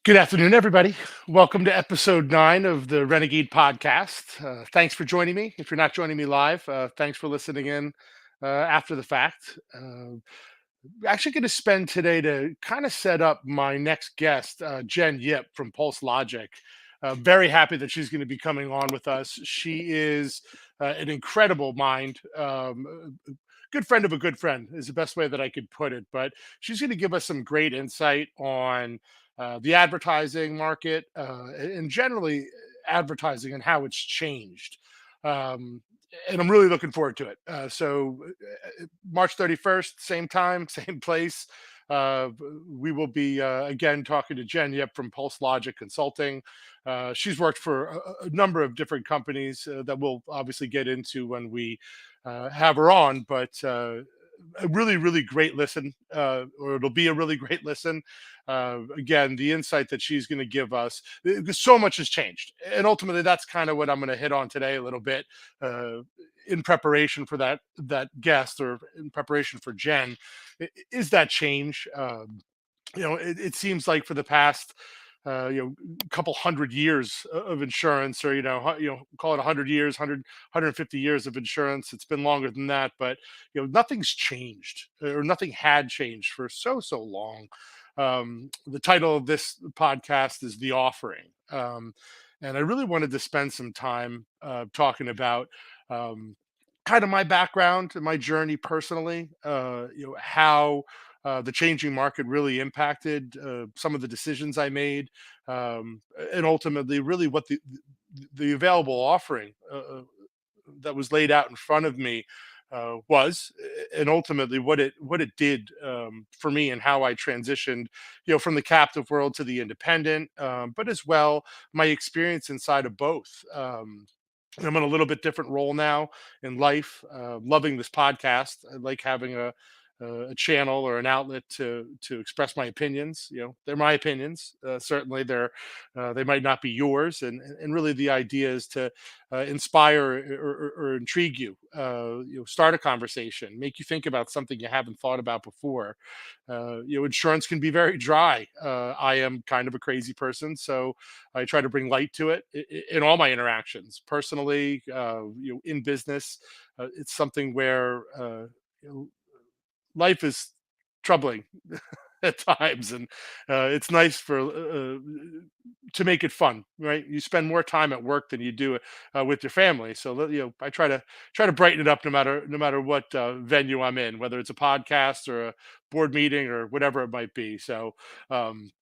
Good afternoon, everybody. Welcome to episode 9 of the Renegade podcast. Thanks for joining me. If you're not joining me live, thanks for listening in after the fact. Actually, going to spend today to kind of set up my next guest, Jen Yip from Pulse Logic. Very happy that she's going to be coming on with us. She is an incredible mind. Good friend of a good friend is the best way that I could put it. But she's going to give us some great insight on the advertising market and generally advertising and how it's changed. Um, and I'm really looking forward to it. March 31st, same time, same place. Uh, we will be again talking to Jen Yip from Pulse Logic Consulting. She's worked for a number of different companies that we'll obviously get into when we have her on, but a really, really great listen, or it'll be a really great listen. Again, the insight that she's going to give us, because so much has changed, and ultimately, that's kind of what I'm going to hit on today a little bit, uh, in preparation for that guest, or in preparation for Jen, is that change. It seems like for the past couple hundred years of insurance, or call it 100 years, 150 years of insurance. It's been longer than that, but nothing's changed, or nothing had changed for so long. The title of this podcast is The Offering. And I really wanted to spend some time talking about kind of my background and my journey personally, how the changing market really impacted some of the decisions I made, and ultimately, really what the available offering that was laid out in front of me was, and ultimately what it did for me, and how I transitioned, from the captive world to the independent, but as well my experience inside of both. I'm in a little bit different role now in life. Loving this podcast. I like having a channel or an outlet to express my opinions. They're my opinions. Certainly, they might not be yours, and really the idea is to inspire or intrigue you. Start a conversation, make you think about something you haven't thought about before. Insurance can be very dry. I am kind of a crazy person, so I try to bring light to it in all my interactions, personally, in business. It's something where you know, life is troubling at times, and it's nice for to make it fun, right? You spend more time at work than you do with your family, so I try to brighten it up, no matter what venue I'm in, whether it's a podcast or a board meeting or whatever it might be. So um,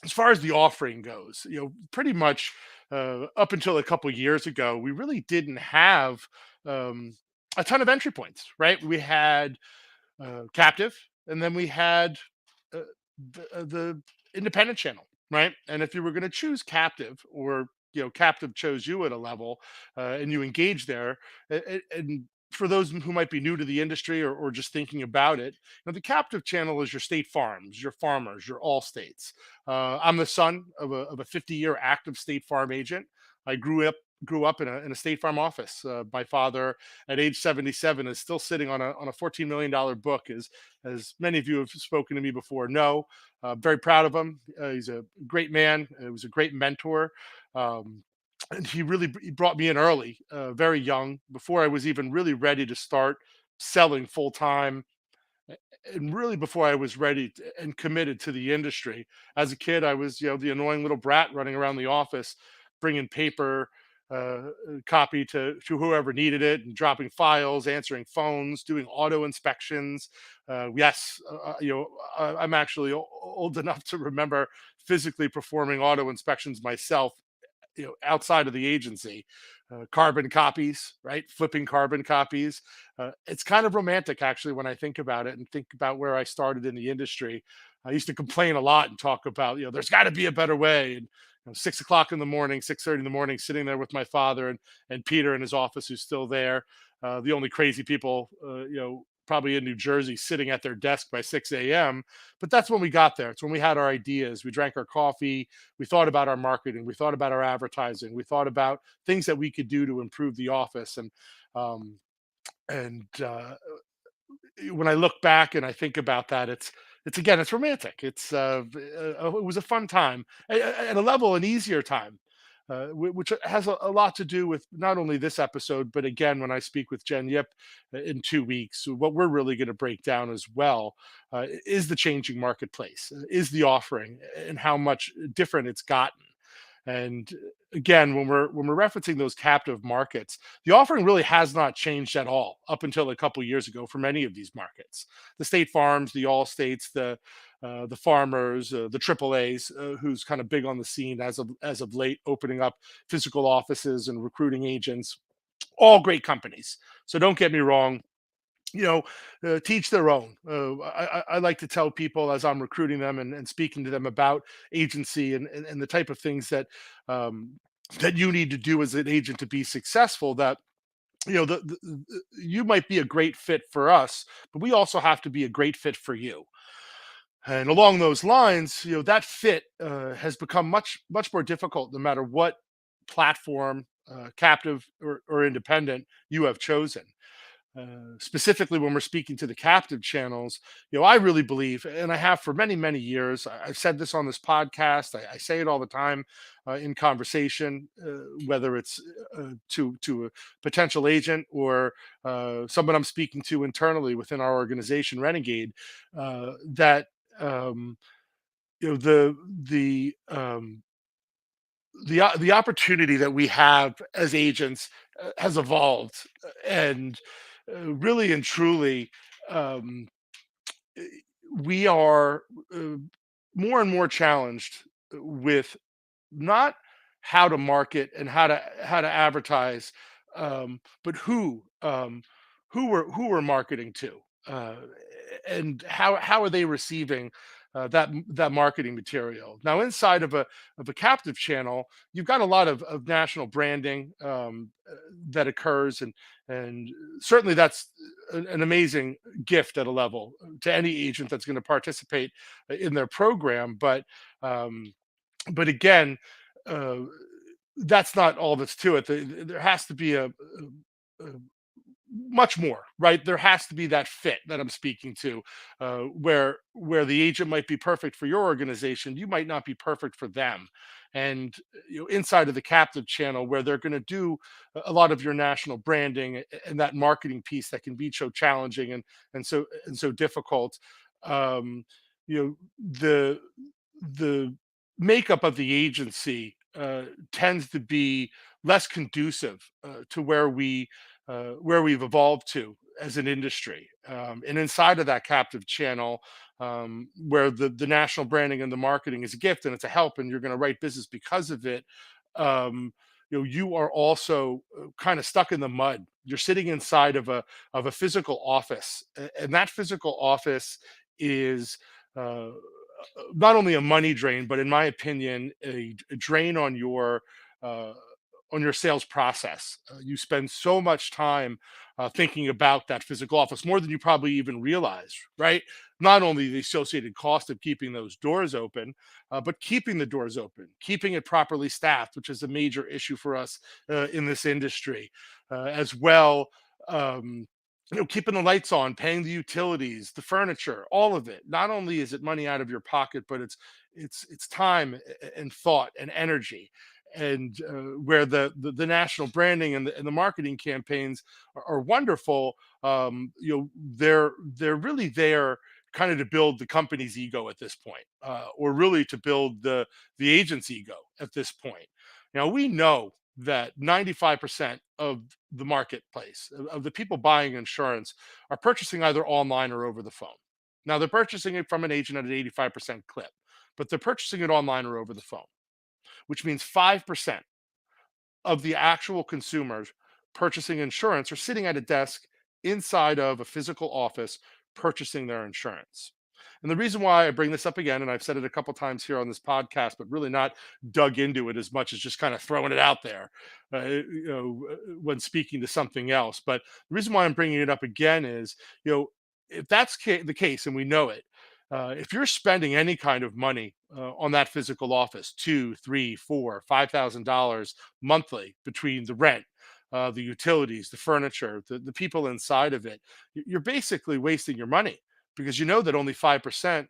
as far as the offering goes, pretty much up until a couple years ago, we really didn't have um, a ton of entry points, right? We had captive, and then we had uh, the independent channel, right? And if you were going to choose captive, or captive chose you at a level, and you engage there, and for those who might be new to the industry, or just thinking about it, the captive channel is your state farms, your farmers, your all states. I'm the son of a 50-year active state farm agent. I grew up in a state farm office. My father, at age 77, is still sitting on a $14 million book, as many of you have spoken to me before know. Very proud of him. He's a great man. He was a great mentor. Um, and he brought me in early, very young, before I was even really ready to start selling full time, and really before I was ready and committed to the industry. As a kid, I was, the annoying little brat running around the office, bringing paper copy to whoever needed it, and dropping files, answering phones, doing auto inspections. Yes, I'm actually old enough to remember physically performing auto inspections myself, outside of the agency. Carbon copies, right? Flipping carbon copies. It's kind of romantic, actually, when I think about it and think about where I started in the industry. I used to complain a lot and talk about, there's got to be a better way. And 6 o'clock in the morning, 6:30 in the morning, sitting there with my father and Peter in his office, who's still there. The only crazy people, probably in New Jersey, sitting at their desk by 6 a.m. But that's when we got there. It's when we had our ideas. We drank our coffee. We thought about our marketing. We thought about our advertising. We thought about things that we could do to improve the office. Um, and when I look back and I think about that, It's again, it's romantic. It was a fun time, at a level, an easier time, which has a lot to do with not only this episode, but again, when I speak with Jen Yip in 2 weeks, what we're really going to break down as well is the changing marketplace, is the offering, and how much different it's gotten. And again, when we're referencing those captive markets, the offering really has not changed at all up until a couple years ago for many of these markets. The State Farms, the All States, the Farmers, the Triple A's, who's kind of big on the scene as of late, opening up physical offices and recruiting agents. All great companies. So don't get me wrong, you know, teach their own. I like to tell people as I'm recruiting them and speaking to them about agency and the type of things um, that you need to do as an agent to be successful. That you might be a great fit for us, but we also have to be a great fit for you. And along those lines, that fit has become much more difficult no matter what platform, captive or independent, you have chosen. Specifically when we're speaking to the captive channels, I really believe, and I have for many years. I've said this on this podcast. I say it all the time in conversation, whether it's to a potential agent or someone I'm speaking to internally within our organization, Renegade. That you know the opportunity that we have as agents has evolved, and really and truly, um, eh, we are more and more challenged with not how to market and how to advertise, but who we're marketing to, uh, and how are they receiving that marketing material. Now, inside of a captive channel, you've got a lot of national branding that occurs, and certainly that's an amazing gift at a level to any agent that's going to participate in their program. Um, but again, uh, that's not all that's to it. There has to be a much more, right? There has to be that fit that I'm speaking to, where the agent might be perfect for your organization, you might not be perfect for them. And inside of the captive channel, where they're going to do a lot of your national branding and that marketing piece that can be so challenging and so difficult. Um, the makeup of the agency tends to be less conducive to where we've evolved to as an industry. And inside of that captive channel, where the national branding and the marketing is a gift and it's a help, and you're going to write business because of it. Um, you are also kind of stuck in the mud. You're sitting inside of a physical office, and that physical office is not only a money drain, but in my opinion, a drain uh, on your sales process. You spend so much time thinking about that physical office, more than you probably even realize, right? Not only the associated cost of keeping those doors open, but keeping the doors open, keeping it properly staffed, which is a major issue for us in this industry, as well. Um, Keeping the lights on, paying the utilities, the furniture, all of it. Not only is it money out of your pocket, but it's time and thought and energy. And where the national branding and the marketing campaigns are wonderful, they're really there kind of to build the company's ego at this point, or really to build the agent's ego at this point. Now we know that 95% of the marketplace of the people buying insurance are purchasing either online or over the phone. Now they're purchasing it from an agent at an 85% clip, but they're purchasing it online or over the phone, which means 5% of the actual consumers purchasing insurance are sitting at a desk inside of a physical office purchasing their insurance. And the reason why I bring this up again, and I've said it a couple times here on this podcast, but really not dug into it as much as just kind of throwing it out there, when speaking to something else. But the reason why I'm bringing it up again is, if that's the case, and we know it, if you're spending any kind of money on that physical office, two, three, four, $5,000 monthly between the rent, the utilities, the furniture, the people inside of it, you're basically wasting your money. because you know that only 5%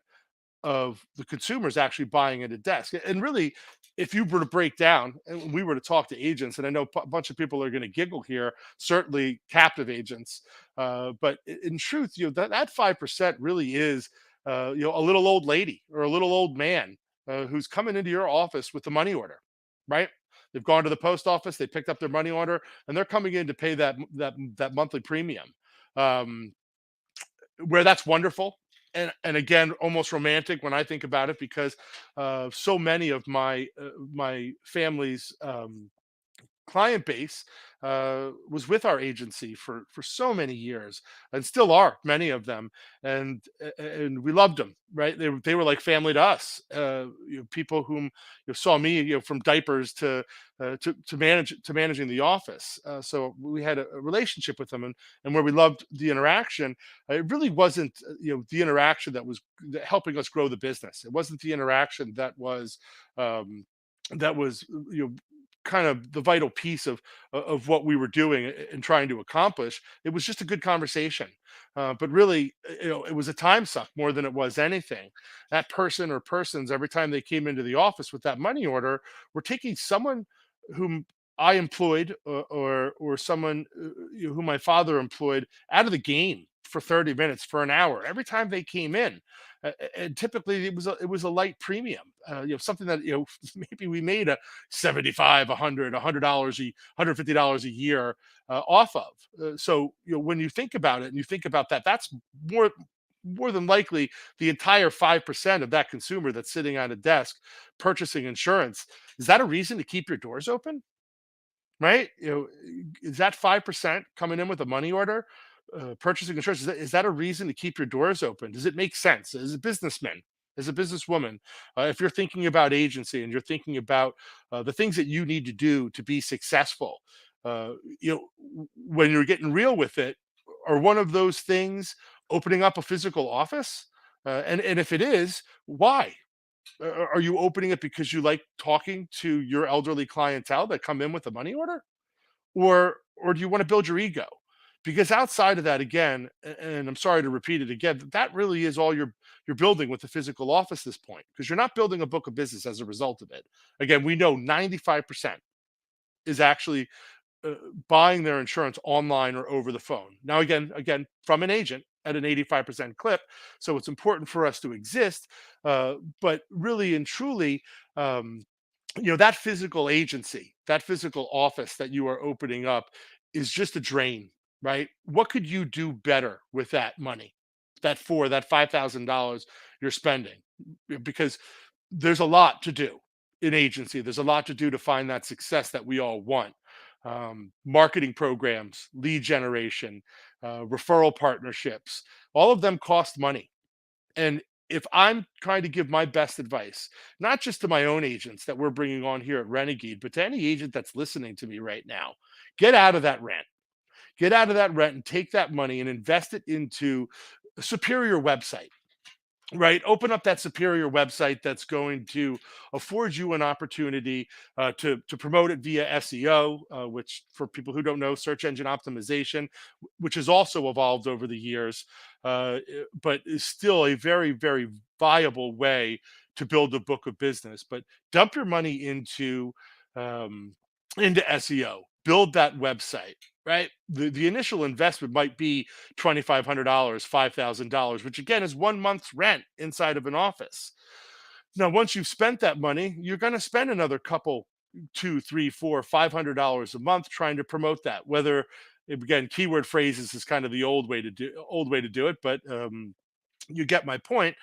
of the consumers actually buying at a desk. And really, if you were to break down and we were to talk to agents, and I know a bunch of people are going to giggle here, certainly captive agents, but in truth, that 5% really is, a little old lady or a little old man who's coming into your office with the money order, right? They've gone to the post office, they picked up their money order, and they're coming in to pay that monthly premium. Um, where that's wonderful, and again almost romantic when I think about it, because so many of my family's client base was with our agency for so many years, and still are many of them, and we loved them, right? They were like family to us. People whom saw me, from diapers to managing the office. So we had a relationship with them, and where we loved the interaction. It really wasn't the interaction that was helping us grow the business. It wasn't the interaction um, that was kind of the vital piece of what we were doing and trying to accomplish. It was just a good conversation, but really, it was a time suck more than it was anything. That person or persons, every time they came into the office with that money order, were taking someone whom I employed, or someone who my father employed, out of the game for 30 minutes, for an hour, every time they came in. And typically it was a light premium, something that maybe we made a 75, 100, $100, $150 a year off of. So when you think about it and you think about that, that's more more than likely the entire 5% of that consumer that's sitting on a desk purchasing insurance. Is that a reason to keep your doors open? Right? Is that 5% coming in with a money order, purchasing insurance? Is that a reason to keep your doors open? Does it make sense as a businessman, as a businesswoman? If you're thinking about agency and you're thinking about the things that you need to do to be successful, uh, when you're getting real with it, are one of those things opening up a physical office? And if it is, why? Are you opening it because you like talking to your elderly clientele that come in with a money order? Or do you want to build your ego? Because outside of that, again, and I'm sorry to repeat it again, that really is all you're building with the physical office at this point, because you're not building a book of business as a result of it. Again, we know 95% is actually uh, buying their insurance online or over the phone. Now, again, from an agent at an 85% clip. So it's important for us to exist. But really and truly, um, that physical agency, that physical office that you are opening up, is just a drain, right? What could you do better with that money, that $5,000 you're spending? Because there's a lot to do in agency. There's a lot to do to find that success that we all want. Marketing programs, lead generation, referral partnerships, all of them cost money. And if I'm trying to give my best advice, not just to my own agents that we're bringing on here at Renegade, but to any agent that's listening to me right now, get out of that rent. Get out of that rent and take that money and invest it into a superior website. Right, open up that superior website that's going to afford you an opportunity to promote it via SEO, which, for people who don't know, search engine optimization, which has also evolved over the years, but is still a very, very viable way to build a book of business. But dump your money um, into SEO, build that website. Right, the initial investment might be $2,500, $5,000, which again is 1 month's rent inside of an office. Now, once you've spent that money, you're going to spend another couple, two, three, four, $500 a month trying to promote that. Whether, again, keyword phrases is kind of the old way to do it, but you get my point.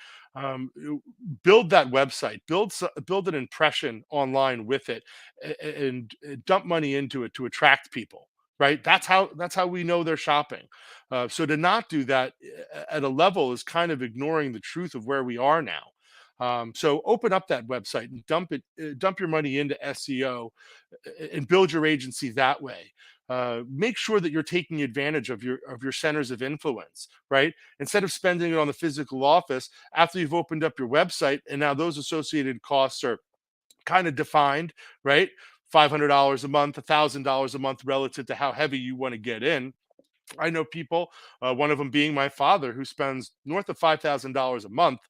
Build that website, build an impression online with it, and dump money into it to attract people. Right, that's how we know they're shopping. So to not do that at a level is kind of ignoring the truth of where we are now. So open up that website and dump your money into SEO, and build your agency that way. Make sure that you're taking advantage of your centers of influence, right? Instead of spending it on the physical office after you've opened up your website, and now those associated costs are kind of defined, right? $500 a month, $1,000 a month relative to how heavy you want to get in. I know people, one of them being my father, who spends north of $5,000 a month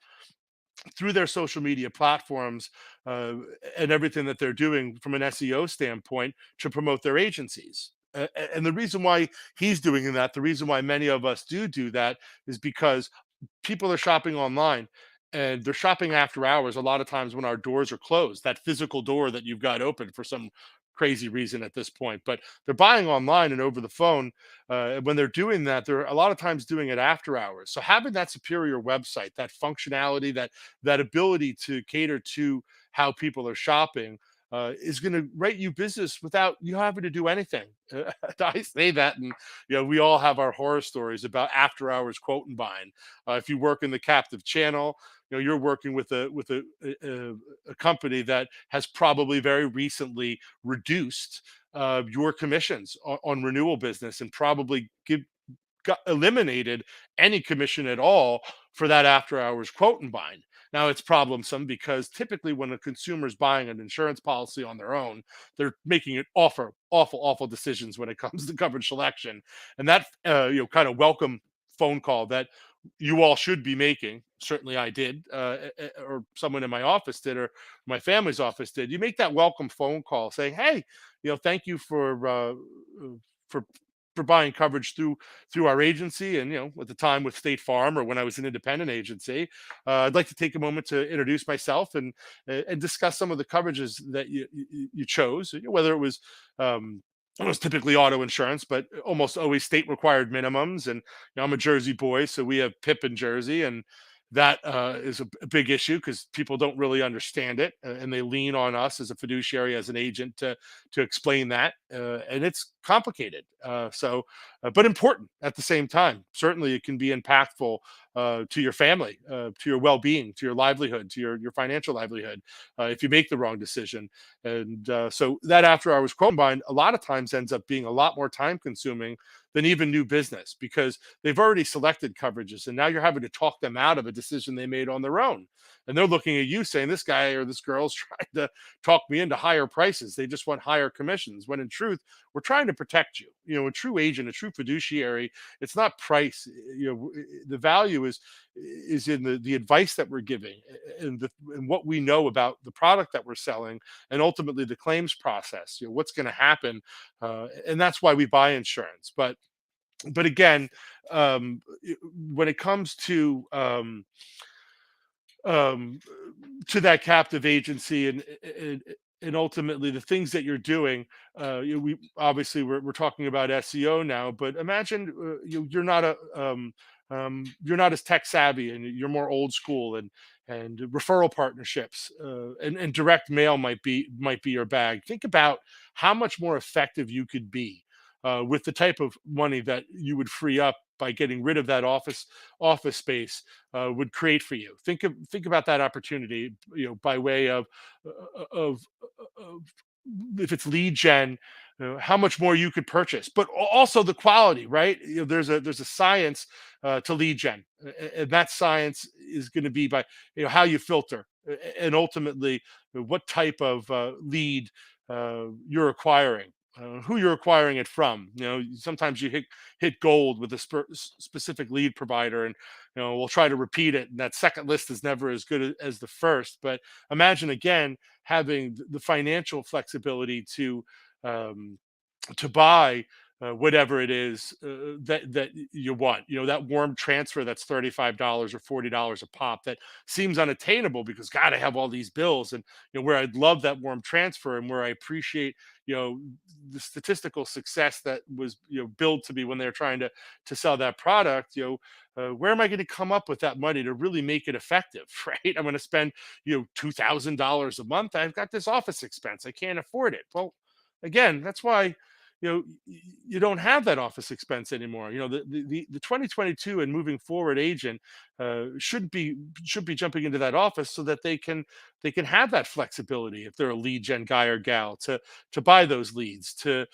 through their social media platforms, uh, and everything that they're doing from an SEO standpoint to promote their agencies. And the reason why he's doing that, the reason why many of us do that, is because people are shopping online, and they're shopping after hours a lot of times when our doors are closed, that physical door that you've got open for some crazy reason at this point. But they're buying online and over the phone. When they're doing that, they're a lot of times doing it after hours. So having that superior website, that functionality, that ability to cater to how people are shopping, is going to rate you business without you having to do anything. I say that, and we all have our horror stories about after hours quote and buying. If you work in the captive channel, you're working with a company that has probably very recently reduced your commissions on renewal business, and probably eliminated any commission at all for that after hours quote and bind. Now it's problemsome because typically when a consumer is buying an insurance policy on their own, they're making it awful decisions when it comes to coverage selection. And that kind of welcome phone call that you all should be making. Certainly I did, or someone in my office did, or my family's office did. You make that welcome phone call saying, "Hey, thank you for for buying coverage through our agency, and at the time with State Farm, or when I was an independent agency, I'd like to take a moment to introduce myself and discuss some of the coverages that you chose, whether it was typically auto insurance, but almost always state required minimums. And I'm a Jersey boy, so we have PIP in Jersey, and that is a big issue because people don't really understand it, and they lean on us as a fiduciary, as an agent, to explain that, and it's complicated. But important at the same time. Certainly, it can be impactful to your family, to your well-being, to your livelihood, to your financial livelihood, if you make the wrong decision. And so that after-hours combine a lot of times ends up being a lot more time-consuming than even new business, because they've already selected coverages, and now you're having to talk them out of a decision they made on their own. And they're looking at you saying, this guy or this girl's trying to talk me into higher prices. They just want higher commissions. When in truth, we're trying to protect you. A true agent, a true fiduciary, it's not price. The value is in the advice that we're giving, and what we know about the product that we're selling, and ultimately the claims process. What's going to happen, and that's why we buy insurance. But again, when it comes um, to that captive agency, and ultimately the things that you're doing, we obviously we're talking about SEO now, but imagine you're not as tech savvy, and you're more old school, and referral partnerships, and direct mail might be your bag. Think about how much more effective you could be with the type of money that you would free up by getting rid of that office space, would create for you. Think about that opportunity, by way of, of if it's lead gen, how much more you could purchase, but also the quality, right? There's a science to lead gen, and that science is going to be by how you filter, and ultimately what type of lead you're acquiring. Who you're acquiring it from. Sometimes you hit gold with a specific lead provider, and we'll try to repeat it, and that second list is never as good as the first. But imagine again having the financial flexibility um, to buy whatever it is that you want. That warm transfer that's $35 or $40 a pop, that seems unattainable because God, I have all these bills. And where I'd love that warm transfer, and where I appreciate the statistical success that was billed to me when they're trying to sell that product. Where am I going to come up with that money to really make it effective? Right? I'm going to spend $2,000 a month. I've got this office expense, I can't afford it. Well, again, that's why you don't have that office expense anymore. The 2022 and moving forward agent should be jumping into that office so that they can have that flexibility, if they're a lead gen guy or gal, to buy those leads, to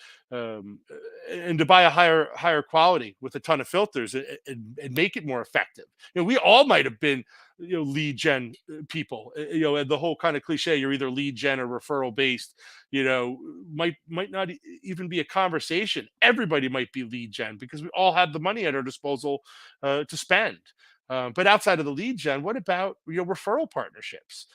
and to buy a higher quality with a ton of filters and make it more effective. We all might have been lead gen people. And the whole kind of cliche, you're either lead gen or referral based. Might not even be a conversation. Everybody might be lead gen because we all have the money at our disposal to spend. But outside of the lead gen, what about referral partnerships?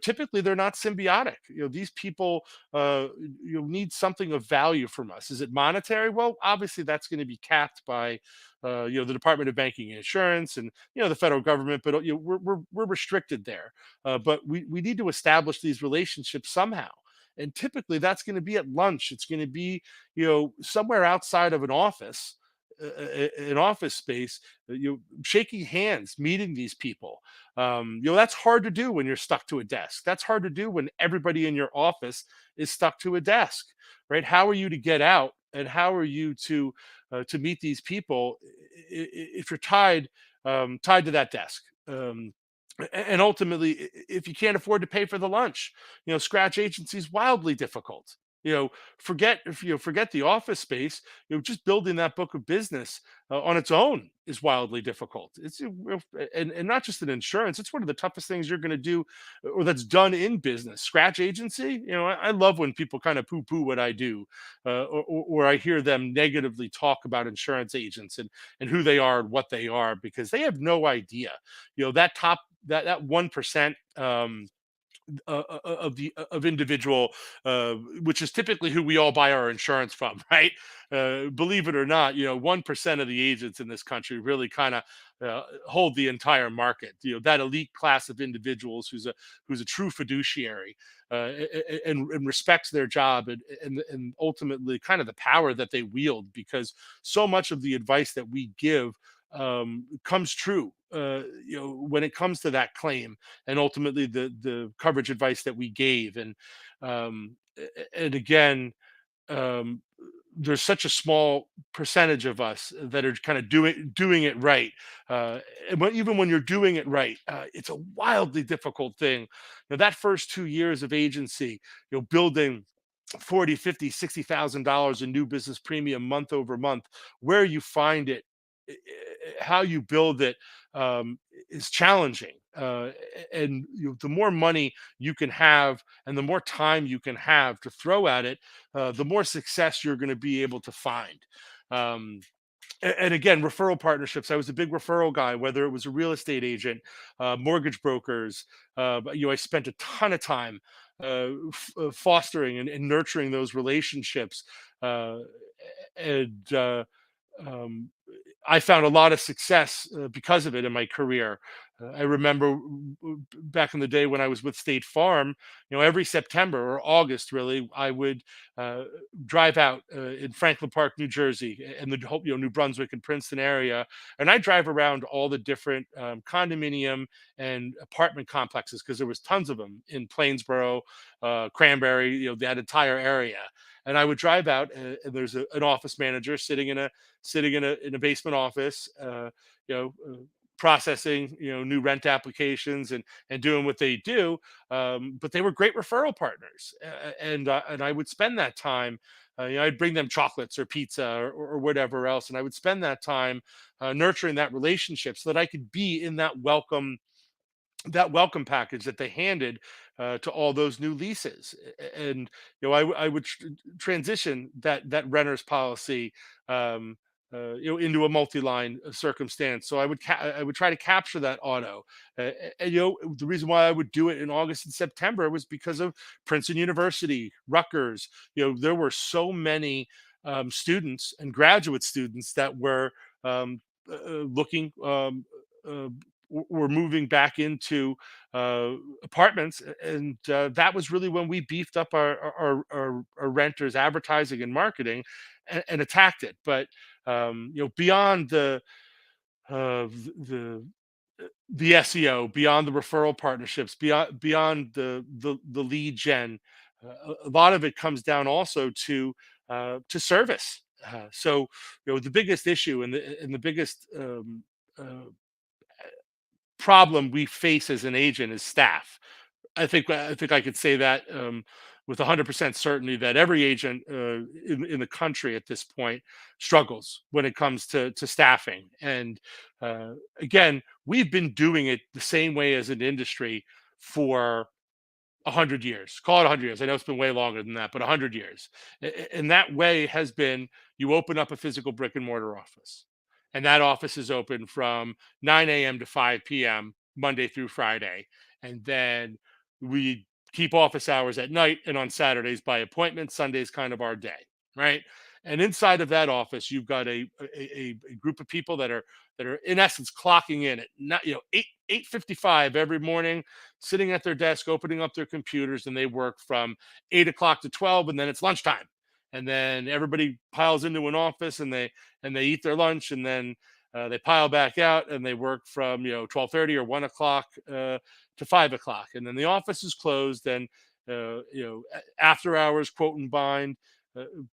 Typically they're not symbiotic. These people need something of value from us. Is it monetary? Well, obviously that's going to be capped by the Department of Banking and Insurance and the federal government, but we're restricted there. But we need to establish these relationships somehow. And typically that's going to be at lunch. It's going to be somewhere outside of an office space, shaking hands, meeting these people. That's hard to do when you're stuck to a desk. That's hard to do when everybody in your office is stuck to a desk, right? How are you to get out, and how are you to meet these people if you're tied to that desk? And ultimately, if you can't afford to pay for the lunch, scratch agency is wildly difficult. Forget the office space. Just building that book of business on its own is wildly difficult. And not just in insurance. It's one of the toughest things you're going to do, or that's done in business. Scratch agency. I love when people kind of poo-poo what I do, or I hear them negatively talk about insurance agents and who they are and what they are, because they have no idea. That 1%. Of individual, which is typically who we all buy our insurance from, right? Believe it or not, 1% of the agents in this country really kind of hold the entire market. That elite class of individuals who's a true fiduciary, and respects their job, and ultimately kind of the power that they wield, because so much of the advice that we give comes true when it comes to that claim, and ultimately the coverage advice that we gave. And again, um, there's such a small percentage of us that are kind of doing it right. Even when you're doing it right, it's a wildly difficult thing. That first 2 years of agency, building 40, 50, $60,000 in new business premium month over month, where you find it, how you build it, is challenging. And the more money you can have and the more time you can have to throw at it, the more success you're going to be able to find. Um, and again, referral partnerships. I was a big referral guy, whether it was a real estate agent, mortgage brokers. I spent a ton of time fostering and nurturing those relationships. Uh, and um, I found a lot of success because of it in my career. I remember back in the day when I was with State Farm, every September or August, really, I would uh, drive out in Franklin Park, New Jersey, and the whole, New Brunswick and Princeton area, and I drive around all the different condominium and apartment complexes, because there was tons of them in Plainsboro, Cranberry, that entire area. And I would drive out, and there's an office manager sitting in a basement office, you know, uh, processing new rent applications and doing what they do. But they were great referral partners, and I would spend that time. I'd bring them chocolates or pizza or whatever else, and I would spend that time nurturing that relationship so that I could be in that welcome package that they handed to all those new leases. And I would transition that renter's policy, um, into a multi-line circumstance. So I would try to capture that auto. And the reason why I would do it in August and September was because of Princeton University, Rutgers. There were so many students and graduate students that were looking, uh, were moving back into apartments, and that was really when we beefed up our renters advertising and marketing, and attacked it. But beyond uh, the the SEO, beyond the referral partnerships, beyond the lead gen, a lot of it comes down also to service. So the biggest issue and the biggest uh, problem we face as an agent is staff. I think I could say that, with 100% certainty that every agent in the country at this point struggles when it comes to staffing. And again, we've been doing it the same way as an industry for 100 years. Call it 100 years. I know it's been way longer than that, but 100 years. And that way has been, you open up a physical brick and mortar office, and that office is open from 9 a.m. to 5 p.m. Monday through Friday, and then we keep office hours at night and on Saturdays by appointment. Sunday's kind of our day, right? And inside of that office, you've got a group of people that are in essence clocking in at not 8:55 every morning, sitting at their desk, opening up their computers, and they work from 8 o'clock to 12, and then it's lunchtime. And then everybody piles into an office, and they eat their lunch, and then they pile back out, and they work from 12:30 or 1 o'clock to 5 o'clock, and then the office is closed, and after hours quote and bind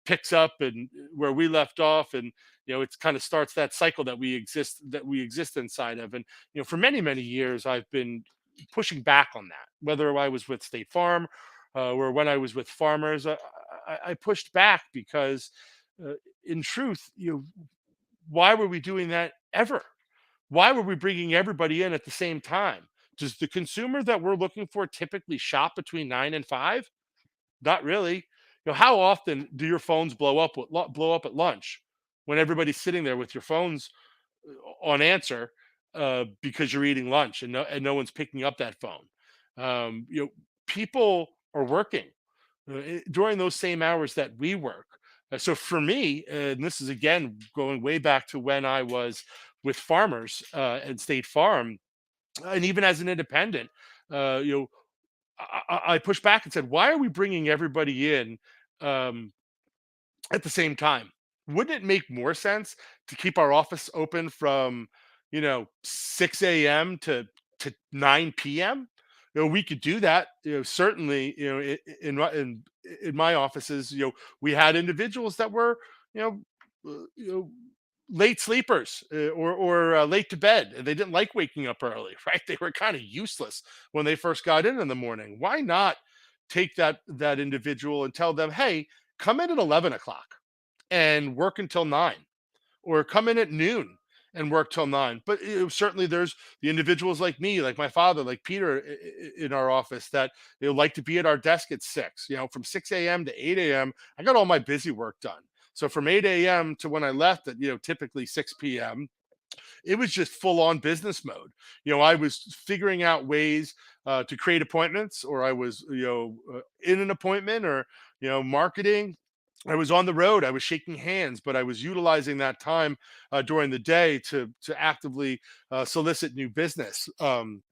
picks up and where we left off, and it kind of starts that cycle that we exist inside of. And for many years I've been pushing back on that, whether I was with State Farm or when I was with farmers. I pushed back because in truth, why were we doing that ever? Why were we bringing everybody in at the same time? Does the consumer that we're looking for typically shop between 9 and 5? Not really. How often do your phones blow up at lunch when everybody's sitting there with your phones on answer because you're eating lunch, and no one's picking up that phone? People are working during those same hours that we work. So for me, and this is again going way back to when I was with farmers and State Farm, and even as an independent, uh, you know, I pushed back and said, "Why are we bringing everybody in um, at the same time? Wouldn't it make more sense to keep our office open from 6 a.m. to 9 p.m.?" We could do that. Certainly, in my offices, we had individuals that were, you know, late sleepers or late to bed. And they didn't like waking up early, right? They were kind of useless when they first got in the morning. Why not take that individual and tell them, hey, come in at 11 o'clock and work until 9, or come in at noon and work till 9. But certainly there's the individuals like me, like my father, like Peter in our office, that like to be at our desk at 6. From 6 a.m. to 8 a.m. I got all my busy work done. So from 8 a.m. to when I left at typically 6 p.m., it was just full on business mode. I was figuring out ways to create appointments, or I was in an appointment, or marketing. I was on the road. I was shaking hands, but I was utilizing that time during the day to actively solicit new business. Um,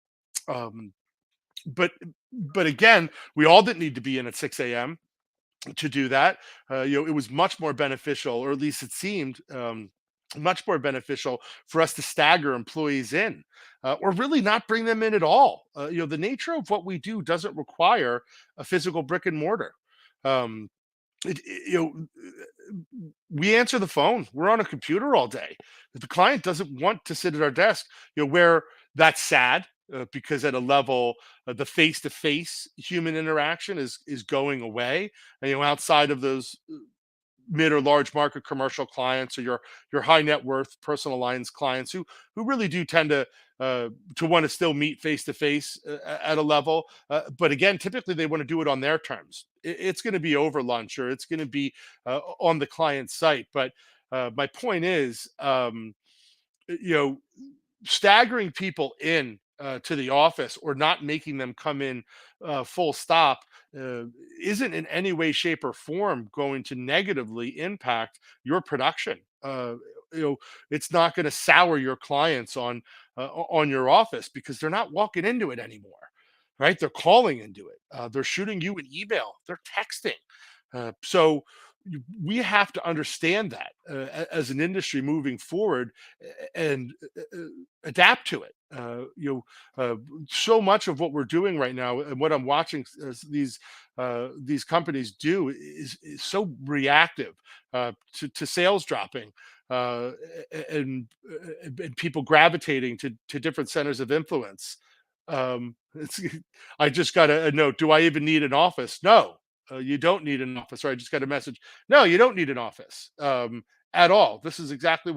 but but again, we all didn't need to be in at 6 a.m. to do that. It was much more beneficial, or at least it seemed much more beneficial for us to stagger employees in, or really not bring them in at all. The nature of what we do doesn't require a physical brick and mortar. Um, we answer the phone. We're on a computer all day. If the client doesn't want to sit at our desk, where that's sad, because at a level, the face-to-face human interaction is going away. And, outside of those mid or large market commercial clients, or your high net worth personal lines clients who really do tend to want to still meet face to face at a level, but again, typically they want to do it on their terms. It's going to be over lunch, or it's going to be on the client site. But my point is, you know staggering people in to the office, or not making them come in full stop, uh, isn't in any way, shape, or form going to negatively impact your production. You know, it's not going to sour your clients on your office, because they're not walking into it anymore, right? They're calling into it. They're shooting you an email. They're texting. So we have to understand that as an industry moving forward, and adapt to it. So much of what we're doing right now, and what I'm watching these companies do, is so reactive to sales dropping, uh, and, and people gravitating to different centers of influence. It's, I just got a note. Do I even need an office? No. You don't need an office. Or I just got a message. No, you don't need an office at all. This is exactly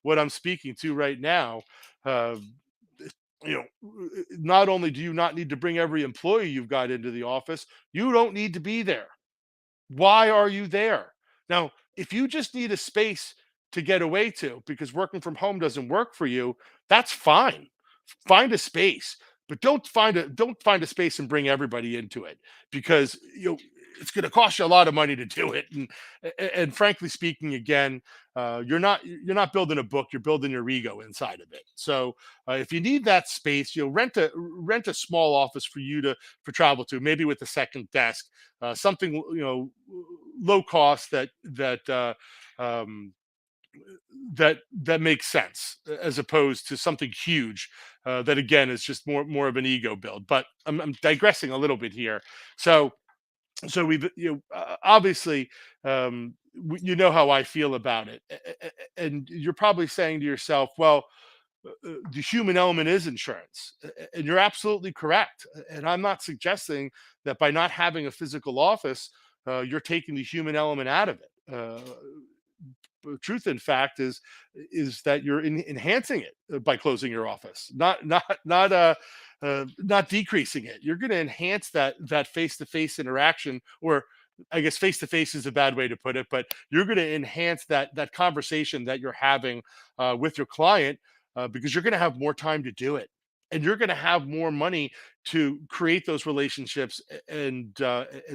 what I'm speaking to right now. Uh, not only do you not need to bring every employee you've got into the office, you don't need to be there. Why are you there? Now, if you just need a space to get away to because working from home doesn't work for you, that's fine. Find a space, but don't find a space and bring everybody into it because it's going to cost you a lot of money to do it. And frankly speaking, again, you're not building a book, you're building your ego inside of it. So if you need that space, rent a small office for you to for travel to, maybe with a second desk, something low cost um, that makes sense as opposed to something huge that again is just more of an ego build. But I'm digressing a little bit here. So we've obviously you know how I feel about it, and you're probably saying to yourself, well, the human element is insurance, and you're absolutely correct. And I'm not suggesting that by not having a physical office, you're taking the human element out of it. Truth in fact is that you're enhancing it by closing your office, not decreasing it. You're going to enhance that face-to-face interaction, or I guess face-to-face is a bad way to put it, but you're going to enhance that conversation that you're having with your client, because you're going to have more time to do it, and you're going to have more money to create those relationships and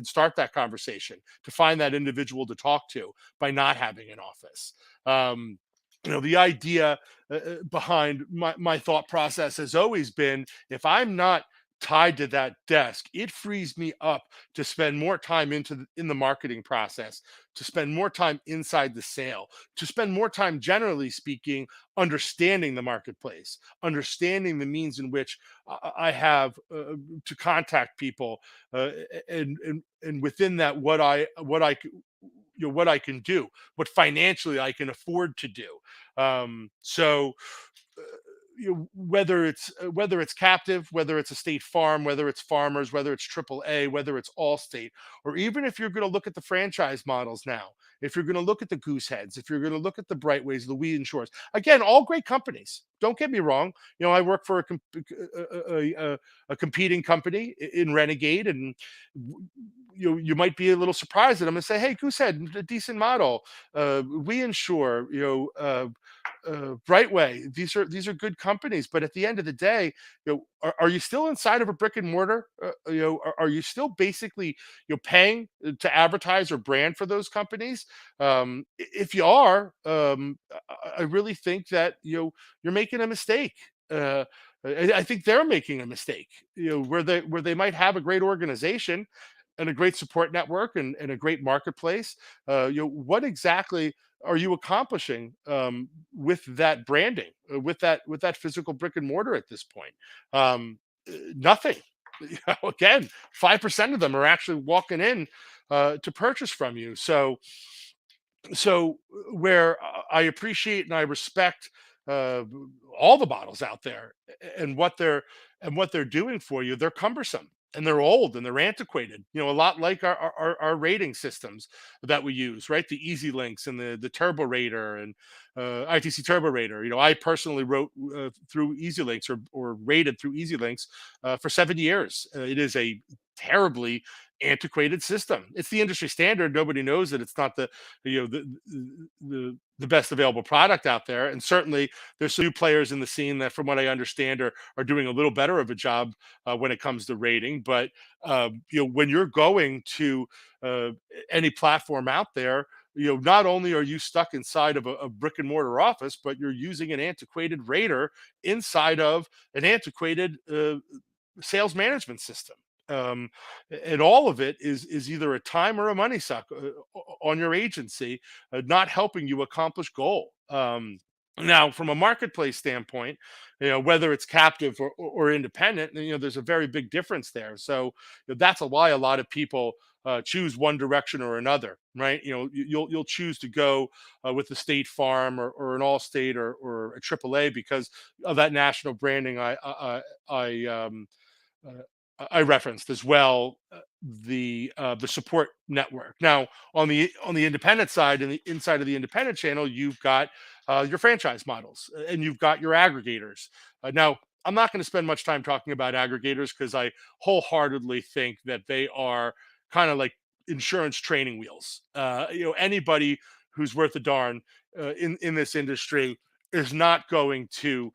start that conversation, to find that individual to talk to by not having an office. Um, the idea behind my thought process has always been, if I'm not tied to that desk, it frees me up to spend more time in the marketing process, to spend more time inside the sale, to spend more time, generally speaking, understanding the marketplace, understanding the means in which I have to contact people, and within that, what I can do, what financially I can afford to do. So uh, whether it's captive, whether it's a state farm, whether it's farmers, whether it's AAA, whether it's Allstate, or even if you're going to look at the franchise models now, if you're going to look at the Gooseheads, if you're going to look at the Brightways, the We Insures, again, all great companies. Don't get me wrong. I work for a competing company in Renegade, and you might be a little surprised that I'm going to say, "Hey, Goosehead, a decent model. We insure. Brightway. These are good companies, but at the end of the day, are you still inside of a brick and mortar? Are you still basically paying to advertise or brand for those companies? If you are, I really think that you're making a mistake. I think they're making a mistake. Where they might have a great organization and a great support network and a great marketplace. What exactly are you accomplishing with that branding, with that physical brick and mortar at this point? Nothing. Again, 5% of them are actually walking in to purchase from you. So where I appreciate and I respect uh, all the models out there and what they're doing for you, they're cumbersome and they're old and they're antiquated. A lot like our rating systems that we use, right? The Easy Links and the Turbo Rater and ITC Turbo Rater. I personally wrote through Easy Links or rated through Easy Links for 7 years. It is a terribly antiquated system. It's the industry standard. Nobody knows that it's not the best available product out there. And certainly there's some new players in the scene that, from what I understand, are doing a little better of a job when it comes to rating. But when you're going to uh, any platform out there, not only are you stuck inside of a brick and mortar office, but you're using an antiquated rater inside of an antiquated sales management system. Um, and all of it is either a time or a money suck on your agency, not helping you accomplish goal. Now, from a marketplace standpoint, whether it's captive or independent, there's a very big difference there. So that's why a lot of people choose one direction or another, right? You'll choose to go with the State Farm or an Allstate or a AAA because of that national branding. I I referenced as well, the support network. Now, on the independent side and the inside of the independent channel, you've got your franchise models, and you've got your aggregators. Now, I'm not going to spend much time talking about aggregators because I wholeheartedly think that they are kind of like insurance training wheels. Anybody who's worth a darn in this industry is not going to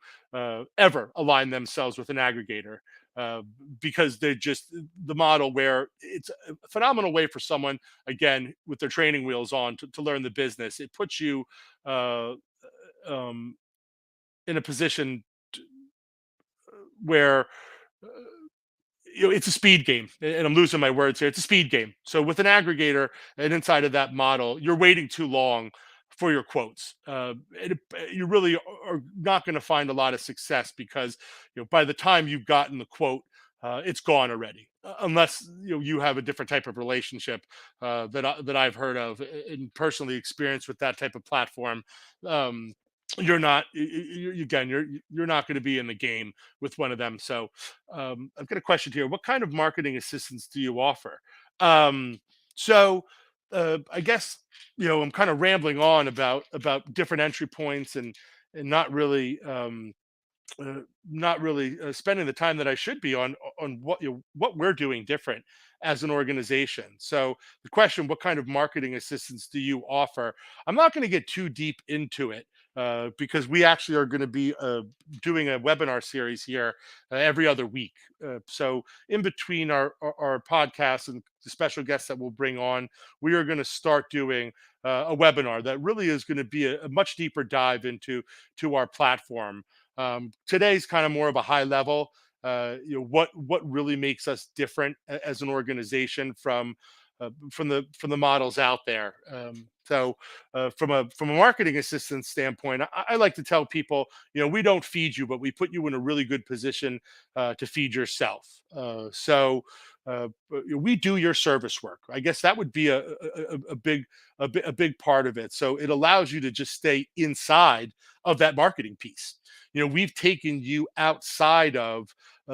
ever align themselves with an aggregator, uh, because they're just the model where it's a phenomenal way for someone, again, with their training wheels on, to learn the business. It puts you uh, um, in a position where uh, it's a speed game, and I'm losing my words here. It's a speed game. So with an aggregator and inside of that model, you're waiting too long for your quotes. You really are not going to find a lot of success because by the time you've gotten the quote, it's gone already. Unless you have a different type of relationship that I've heard of and personally experienced with that type of platform. Um, you're not again you're not going to be in the game with one of them. So I've got a question here. What kind of marketing assistance do you offer? Um, so I guess I'm kind of rambling on about different entry points and uh, not really spending the time that I should be on what we're doing different as an organization. So the question, what kind of marketing assistance do you offer? I'm not going to get too deep into it because we actually are going to be doing a webinar series here every other week. So in between our podcasts and the special guests that we'll bring on, we are going to start doing a webinar that really is going to be a much deeper dive into our platform. Today's kind of more of a high level. What really makes us different as an organization from the models out there. From a marketing assistance standpoint, I like to tell people, we don't feed you, but we put you in a really good position to feed yourself. We do your service work. I guess that would be a big part of it. So it allows you to just stay inside of that marketing piece. We've taken you outside of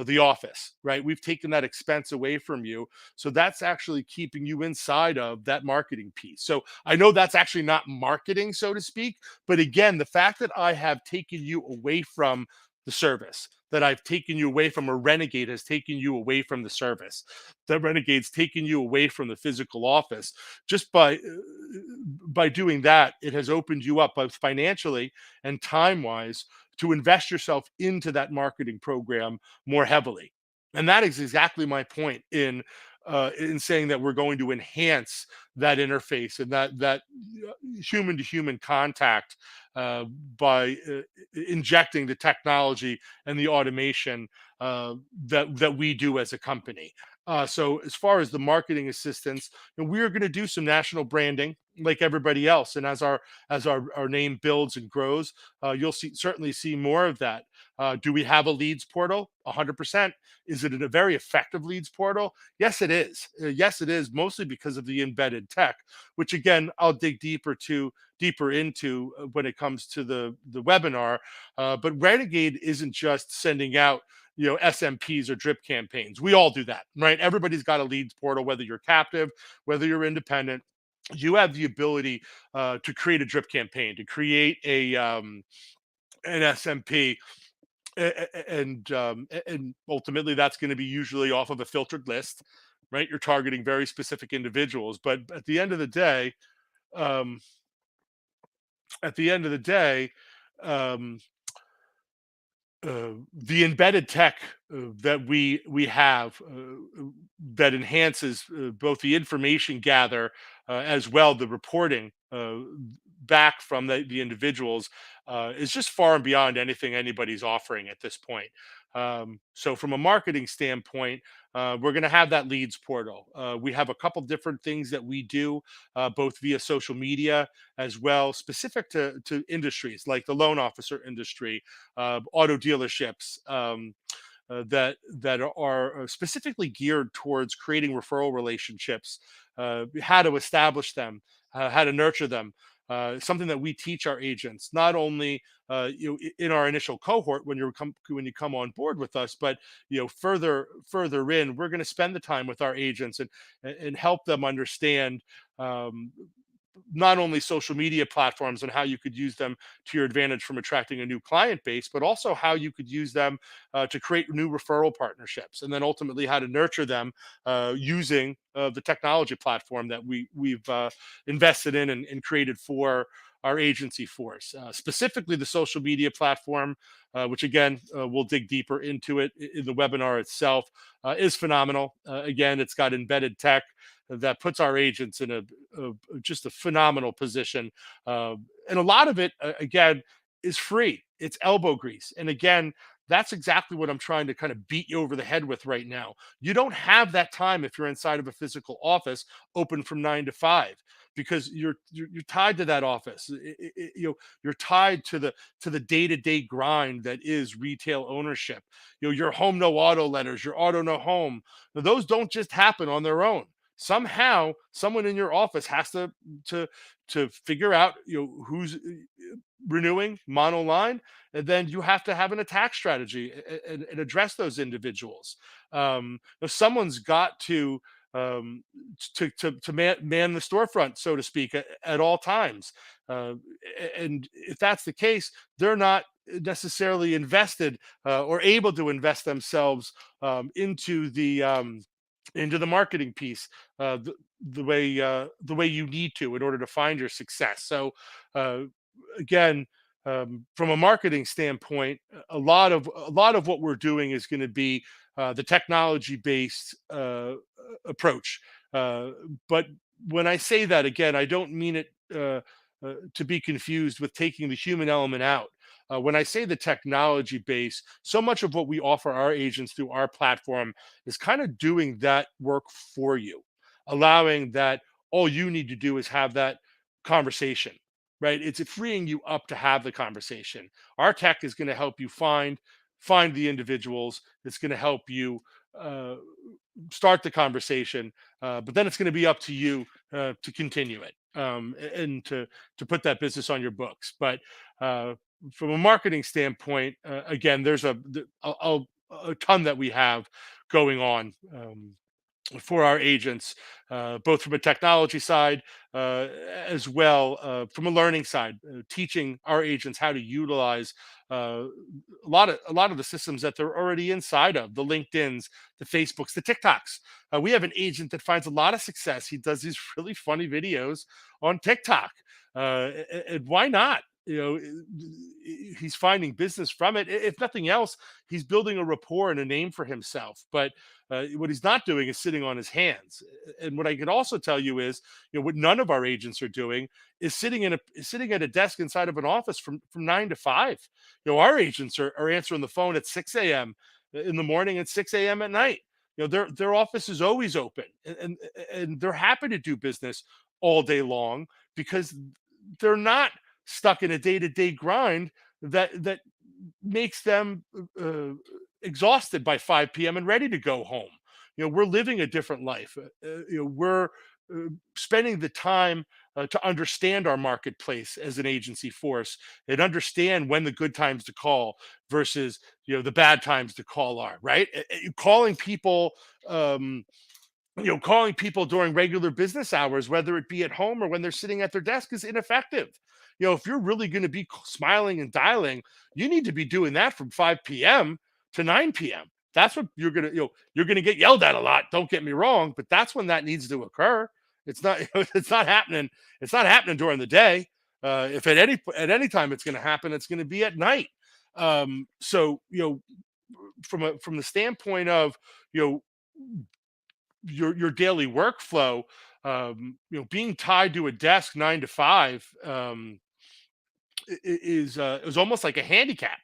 the office, right? We've taken that expense away from you. So that's actually keeping you inside of that marketing piece. So I know that's actually not marketing, so to speak. But again, the fact that I have taken you away from the service, that I've taken you away from, a Renegade has taken you away from the service, that Renegade's taken you away from the physical office, just by doing that, it has opened you up both financially and time wise to invest yourself into that marketing program more heavily. And that is exactly my point in saying that we're going to enhance that interface and that human to human contact uh, by injecting the technology and the automation that we do as a company. So as far as the marketing assistance, we're going to do some national branding like everybody else, and as our name builds and grows, you'll certainly see more of that. Do we have a leads portal? 100%. Is it a very effective leads portal? Yes, it is. Yes, it is, mostly because of the embedded tech, which again I'll dig deeper into when it comes to the webinar. But Renegade isn't just sending out SMPs or drip campaigns. We all do that, right? Everybody's got a leads portal, whether you're captive, whether you're independent. You have the ability to create a drip campaign, to create an SMP, and ultimately that's going to be usually off of a filtered list, right? You're targeting very specific individuals, but um, at the end of the day, um, the embedded tech that we have that enhances both the information gather as well the reporting back from the individuals is just far and beyond anything anybody's offering at this point. So from a marketing standpoint, we're going to have that leads portal. We have a couple different things that we do both via social media as well, specific to industries like the loan officer industry, auto dealerships, that are specifically geared towards creating referral relationships, how to establish them, how to nurture them. Something that we teach our agents, not only in our initial cohort when you come on board with us. But further in, we're going to spend the time with our agents and help them understand um, not only social media platforms and how you could use them to your advantage from attracting a new client base, but also how you could use them to create new referral partnerships, and then ultimately how to nurture them using the technology platform that we've invested in and created for our agency force, specifically the social media platform, which again we'll dig deeper into it in the webinar itself, is phenomenal. Again, it's got embedded tech that puts our agents in just a phenomenal position. And a lot of it, again, is free. It's elbow grease. And again, that's exactly what I'm trying to kind of beat you over the head with right now. You don't have that time if you're inside of a physical office open from 9 to 5, because you're tied to that office. You're tied to the day-to-day grind that is retail ownership. Your home no auto letters, your auto no home. Now, those don't just happen on their own. Somehow someone in your office has to figure out who's renewing monoline, and then you have to have an attack strategy and address those individuals. Someone's got um, to man the storefront, so to speak, at all times. uh, and if that's the case, they're not necessarily invested or able to invest themselves into the marketing piece the way you need to in order to find your success. So uh, again, from a marketing standpoint, a lot of what we're doing is going to be the technology based approach. Uh, but when I say that, again, I don't mean it to be confused with taking the human element out. When I say the technology base, so much of what we offer our agents through our platform is kind of doing that work for you, allowing that all you need to do is have that conversation, right? It's freeing you up to have the conversation. Our tech is going to help you find the individuals. It's going to help you uh, start the conversation, but then it's going to be up to you to continue it, and to put that business on your books. But uh, from a marketing standpoint, again, there's a ton that we have going on for our agents, both from a technology side as well from a learning side, teaching our agents how to utilize a lot of the systems that they're already inside of, the LinkedIn's, the Facebooks, the TikToks. We have an agent that finds a lot of success. He does these really funny videos on TikTok, and why not? He's finding business from it. If nothing else, he's building a rapport and a name for himself. But what he's not doing is sitting on his hands. And what I can also tell you is, what none of our agents are doing is sitting at a desk inside of an office from 9 to 5. Our agents are answering the phone at 6 a.m. in the morning and 6 a.m. at night. Their office is always open, and they're happy to do business all day long because they're not stuck in a day-to-day grind that makes them exhausted by 5 p.m. and ready to go home. We're living a different life. We're spending the time to understand our marketplace as an agency force and understand when the good times to call versus the bad times to call are, right. Calling people um, calling people during regular business hours, whether it be at home or when they're sitting at their desk, is ineffective. If you're really going to be smiling and dialing, you need to be doing that from 5 p.m. to 9 p.m. That's what you're going to get yelled at a lot. Don't get me wrong, but that's when that needs to occur. It's not, it's not happening. It's not happening during the day. If at any time it's going to happen, it's going to be at night. So, from the standpoint of, you know, your daily workflow, being tied to a desk 9 to 5 is almost like a handicap,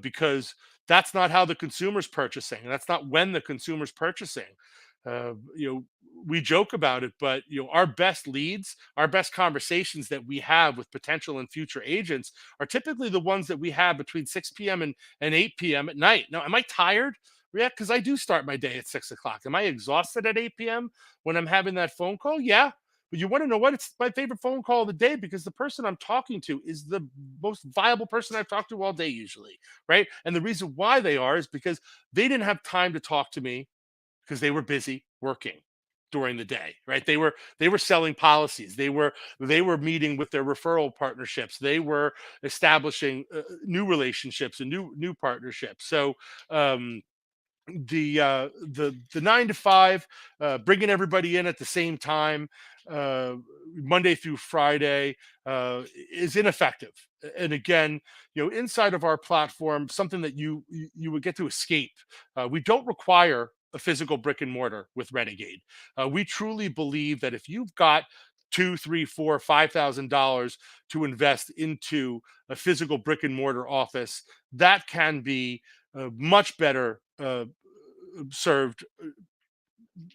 because that's not how the consumer's purchasing. That's not when the consumer's purchasing. Uh, you know, we joke about it, but our best leads, our best conversations that we have with potential and future agents are typically the ones that we have between 6 p.m. and 8 p.m. at night. Now, am I tired? Yeah, because I do start my day at 6 o'clock. Am I exhausted at 8 p.m. when I'm having that phone call? Yeah, But you want to know what? It's my favorite phone call of the day because the person I'm talking to is the most viable person I've talked to all day, usually, right? And the reason why they are is because they didn't have time to talk to me because they were busy working during the day, right? They were selling policies. They were meeting with their referral partnerships. They were establishing new relationships and new partnerships. So um, the 9 to 5, bringing everybody in at the same time, uh, Monday through Friday, is ineffective. And again, inside of our platform, something that you would get to escape. We don't require a physical brick and mortar with Renegade. We truly believe that if you've got two, three, four, $5,000 to invest into a physical brick and mortar office, that can be much better served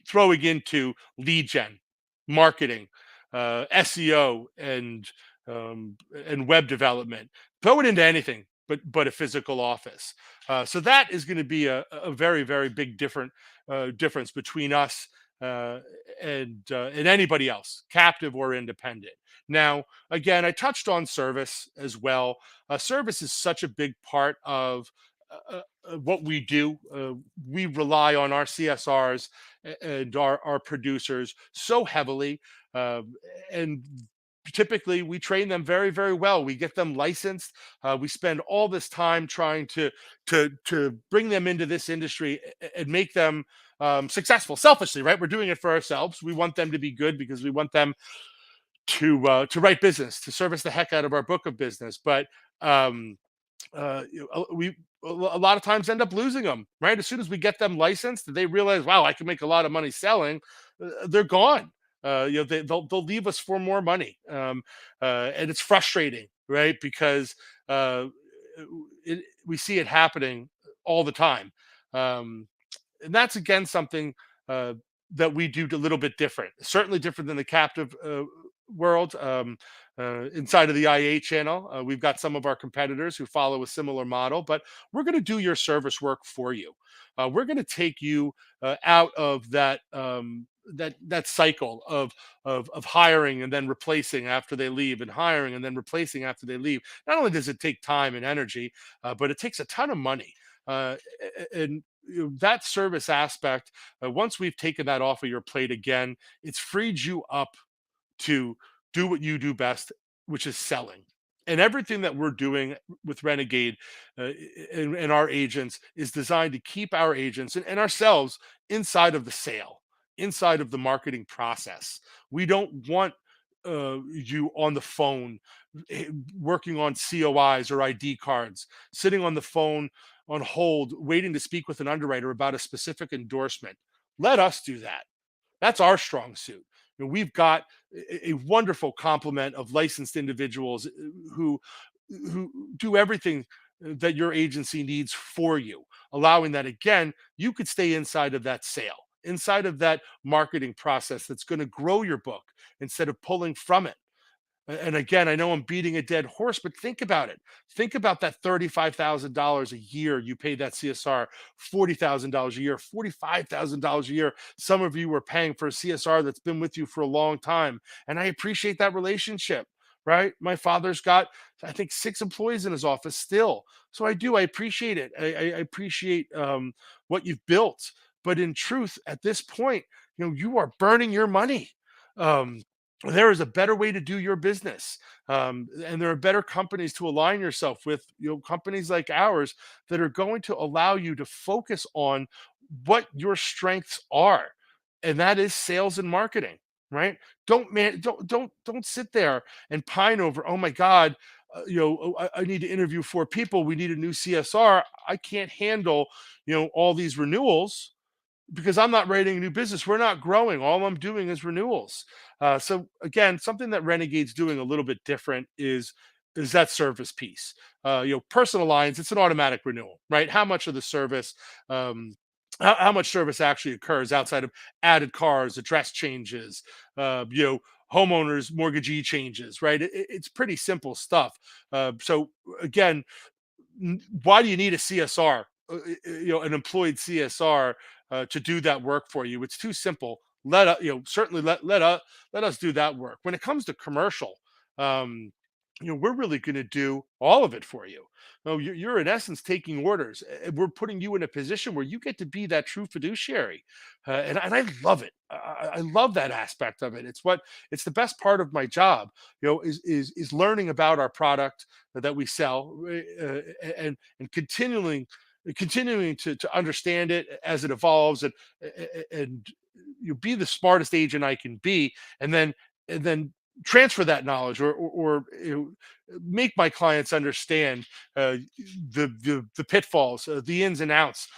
throwing into lead gen, marketing, SEO, and web development. Throw it into anything but a physical office. So that is going to be a very very big difference between us uh, and anybody else, captive or independent. Now, again, I touched on service as well. Service is such a big part of what we do. We rely on our CSRs and our producers so heavily. Um, and typically we train them very very well. We get them licensed. We spend all this time trying to bring them into this industry and make them successful selfishly, right? We're doing it for ourselves. We want them to be good because we want them to write business, to service the heck out of our book of business. But we a lot of times end up losing them, right? As soon as we get them licensed, they realize, wow, I can make a lot of money selling. They're gone. They'll leave us for more money, and it's frustrating, right? Because uh, we see it happening all the time. Um, and that's again something uh, that we do a little bit different. Certainly different than the captive world. Inside of the IA channel, we've got some of our competitors who follow a similar model, but we're going to do your service work for you. We're going to take you out of that cycle of hiring and then replacing after they leave, and hiring and then replacing after they leave. Not only does it take time and energy, but it takes a ton of money. And that service aspect, once we've taken that off of your plate again, it's freed you up to do what you do best, which is selling. And everything that we're doing with Renegade and our agents is designed to keep our agents and ourselves inside of the sale, inside of the marketing process. We don't want you on the phone working on COIs or ID cards, sitting on the phone on hold, waiting to speak with an underwriter about a specific endorsement. Let us do that. That's our strong suit. We've got a wonderful complement of licensed individuals who do everything that your agency needs for you, allowing that again, you could stay inside of that sale, inside of that marketing process that's going to grow your book instead of pulling from it. And again, I know I'm beating a dead horse, but think about it. Think about that $35,000 a year you pay that CSR, $40,000 a year, $45,000 a year. Some of you are paying for a CSR that's been with you for a long time. And I appreciate that relationship, right? My father's got, I think, 6 employees in his office still. So I do, I appreciate it. I appreciate what you've built. But in truth, at this point, you are burning your money. Um, there is a better way to do your business, and there are better companies to align yourself with, companies like ours that are going to allow you to focus on what your strengths are, and that is sales and marketing, right? Don't sit there and pine over, oh my god, I need to interview 4 people, we need a new CSR, I can't handle all these renewals because I'm not writing new business. We're not growing. All I'm doing is renewals. So again, something that Renegade's doing a little bit different is that service piece. Personal lines, it's an automatic renewal, right? How much of the service, how much service actually occurs outside of added cars, address changes, homeowners, mortgagee changes, right? It's pretty simple stuff. So again, why do you need a CSR? An employed CSR to do that work for you? It's too simple. certainly let us do that work. When it comes to commercial, um, we're really going to do all of it for you. No, you're in essence taking orders. We're putting you in a position where you get to be that true fiduciary, and I love it. I love that aspect of it. It's the best part of my job. Is learning about our product that we sell, and continuing to understand it as it evolves, and you be the smartest agent I can be, and then transfer that knowledge, or make my clients understand uh, the pitfalls, the ins and outs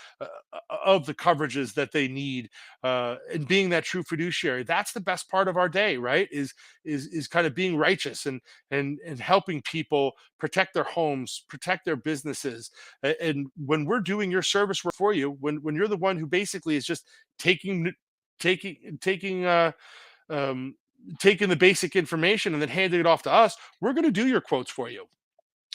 of the coverages that they need, and being that true fiduciary. That's the best part of our day, right? Is kind of being righteous, and helping people protect their homes, protect their businesses. And when we're doing your service work for you, when you're the one who basically is just taking taking um, taking the basic information and then handing it off to us, we're going to do your quotes for you.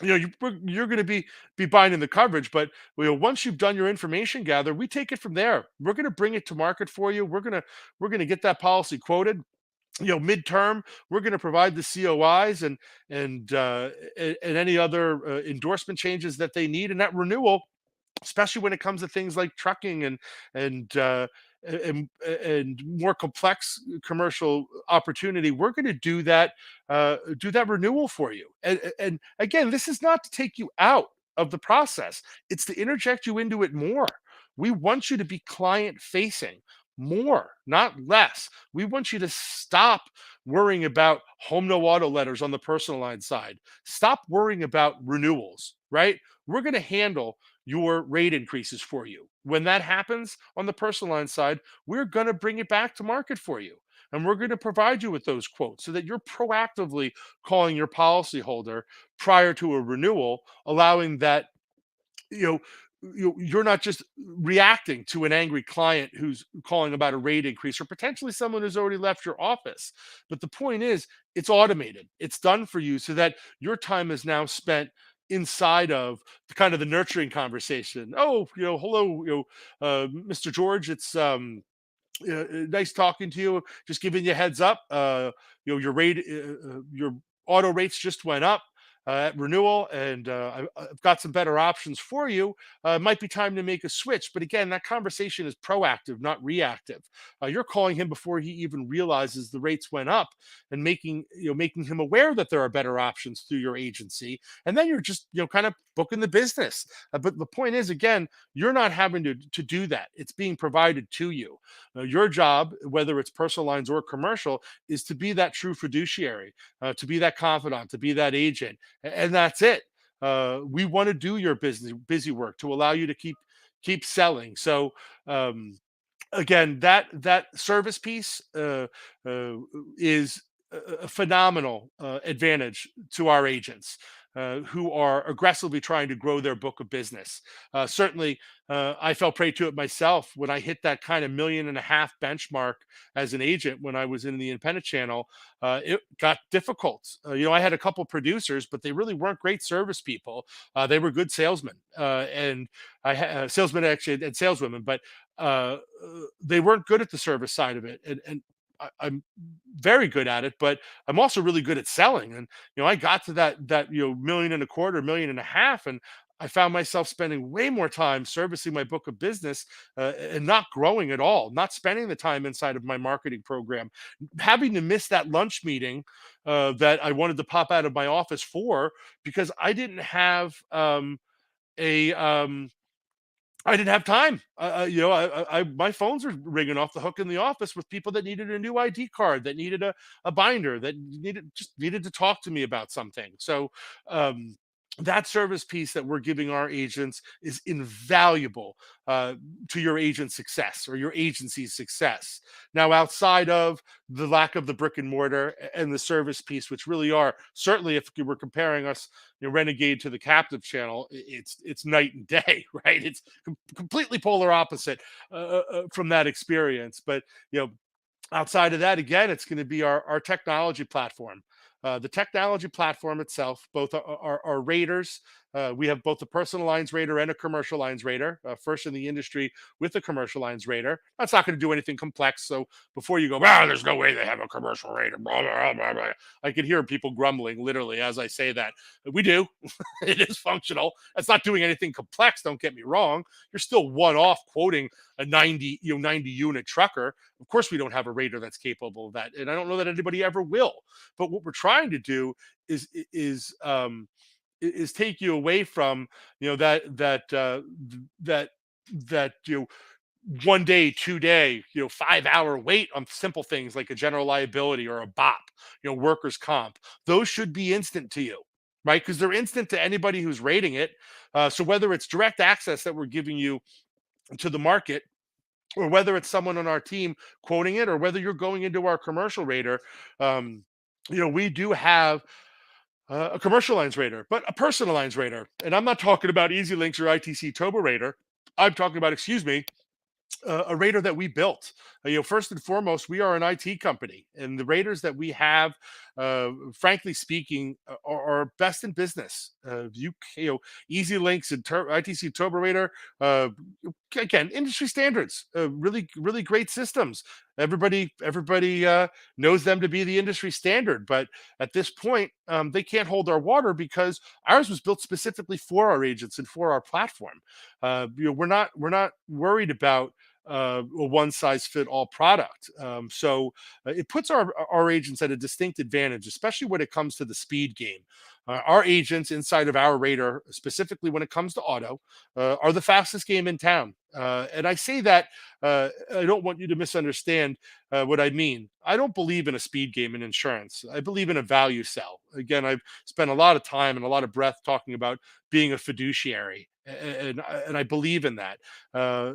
You're going to be buying in the coverage, but once you've done your information gather, we take it from there. We're going to bring it to market for you. We're going to get that policy quoted. Midterm, we're going to provide the COIs, and any other endorsement changes that they need, and that renewal, especially when it comes to things like trucking, and and more complex commercial opportunity. We're going to do that renewal for you. And again, this is not to take you out of the process, it's to interject you into it more. We want you to be client facing more, not less. We want you to stop worrying about home no auto letters on the personal line side. Stop worrying about renewals, right? We're going to handle your rate increases for you. When that happens on the personal line side, we're going to bring it back to market for you. And we're going to provide you with those quotes so that you're proactively calling your policyholder prior to a renewal, allowing that you know you're not just reacting to an angry client who's calling about a rate increase, or potentially someone who's already left your office. But the point is, it's automated, it's done for you, so that your time is now spent inside of the kind of the nurturing conversation. Oh, hello, Mr. George, it's nice talking to you. Just giving you a heads up. Your auto rates just went up at renewal, and I've got some better options for you. It might be time to make a switch. But again, that conversation is proactive, not reactive. You're calling him before he even realizes the rates went up, and making him aware that there are better options through your agency. And then you're just kind of booking the business. But the point is, again, you're not having to do that. It's being provided to you. Your job, whether it's personal lines or commercial, is to be that true fiduciary, to be that confidant, to be that agent, and that's it. We want to do your busy work to allow you to keep selling. So, again, that service piece is a phenomenal advantage to our agents who are aggressively trying to grow their book of business. Certainly, I fell prey to it myself when I hit that kind of 1.5 million benchmark as an agent when I was in the independent channel. It got difficult. I had a couple producers, but they really weren't great service people. They were good salesmen, and I had salesmen, actually, and saleswomen, but uh, they weren't good at the service side of it. And I'm very good at it, but I'm also really good at selling. And I got to that 1.25 million, 1.5 million, and I found myself spending way more time servicing my book of business, and not growing at all, not spending the time inside of my marketing program, having to miss that lunch meeting that I wanted to pop out of my office for, because a I didn't have time. My phones are ringing off the hook in the office with people that needed a new ID card, that needed a binder, that needed to talk to me about something. So, um, that service piece that we're giving our agents is invaluable uh, to your agent's success, or your agency's success. Now, outside of the lack of the brick and mortar and the service piece, which really are, certainly, if you were comparing us, Renegade to the captive channel, it's night and day, right? It's completely polar opposite from that experience. But outside of that, again, it's going to be our technology platform. The technology platform itself, both our raters, We have both a personal lines rater and a commercial lines rater. First in the industry with a commercial lines rater. That's not going to do anything complex. So before you go, wow, there's no way they have a commercial rater. Blah, blah, blah, blah. I can hear people grumbling literally as I say that. We do. It is functional. It's not doing anything complex. Don't get me wrong. You're still one off quoting a 90 unit trucker. Of course, we don't have a rater that's capable of that, and I don't know that anybody ever will. But what we're trying to do is is um, is take you away from that that 1 day, 2 day, 5 hour wait on simple things like a general liability or a BOP, workers comp. Those should be instant to you, right? Because they're instant to anybody who's rating it. So whether it's direct access that we're giving you to the market, or whether it's someone on our team quoting it, or whether you're going into our commercial rater, um, we do have a commercial lines rater, but a personal lines rater. And I'm not talking about Easy Links or ITC Turbo Rater. I'm talking about, excuse me, a rater that we built. First and foremost, we are an IT company, and the raters that we have, frankly speaking, are best in business. Easy Links and ITC Turbo Rater, again, industry standards, really, really great systems. Everybody knows them to be the industry standard, but at this point, they can't hold our water because ours was built specifically for our agents and for our platform. We're not worried about a one size fit all product. So it puts our agents at a distinct advantage, especially when it comes to the speed game. Our agents inside of our rater, specifically when it comes to auto, are the fastest game in town. And I say that I don't want you to misunderstand what I mean. I don't believe in a speed game in insurance. I believe in a value sell. Again, I've spent a lot of time and a lot of breath talking about being a fiduciary, and I believe in that. Uh,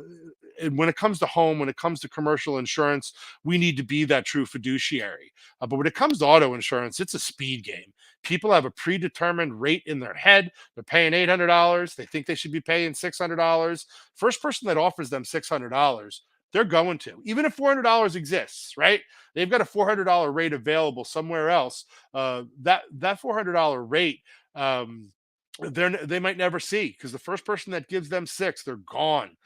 and when it comes to home, when it comes to commercial insurance, we need to be that true fiduciary. But when it comes to auto insurance, it's a speed game. People have a predetermined rate in their head. They're paying $800. They think they should be paying $600. First person that offers them $600, they're going to, even if $400 exists, right? They've got a $400 rate available somewhere else. That $400 rate, they might never see, because the first person that gives them six, they're gone.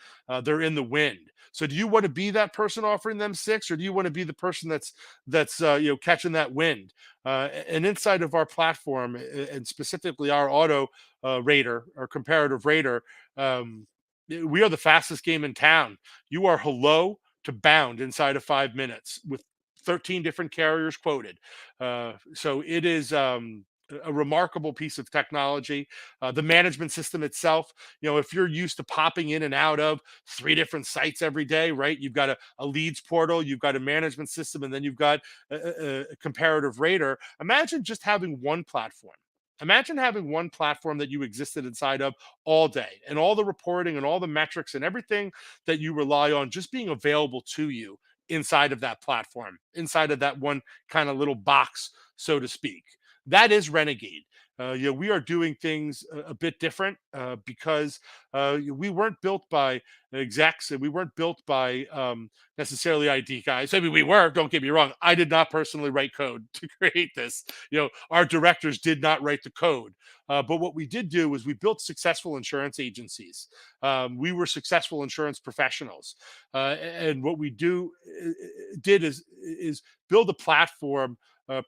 They're in the wind. So do you want to be that person offering them six, or do you want to be the person that's catching that wind? And inside of our platform, and specifically our auto rater or comparative rater, we are the fastest game in town. You are hello to bound inside of 5 minutes with 13 different carriers quoted. So it is a remarkable piece of technology. The management system itself, if you're used to popping in and out of three different sites every day, right? You've got a leads portal, you've got a management system, and then you've got a comparative rater. Imagine just having one platform. Imagine having one platform that you existed inside of all day, and all the reporting and all the metrics and everything that you rely on just being available to you inside of that platform, inside of that one kind of little box, so to speak. That is Renegade. We are doing things a bit different because we weren't built by execs, and we weren't built by necessarily ID guys. I mean, we were. Don't get me wrong. I did not personally write code to create this. Our directors did not write the code. But what we did do was we built successful insurance agencies. We were successful insurance professionals, and what we did is build a platform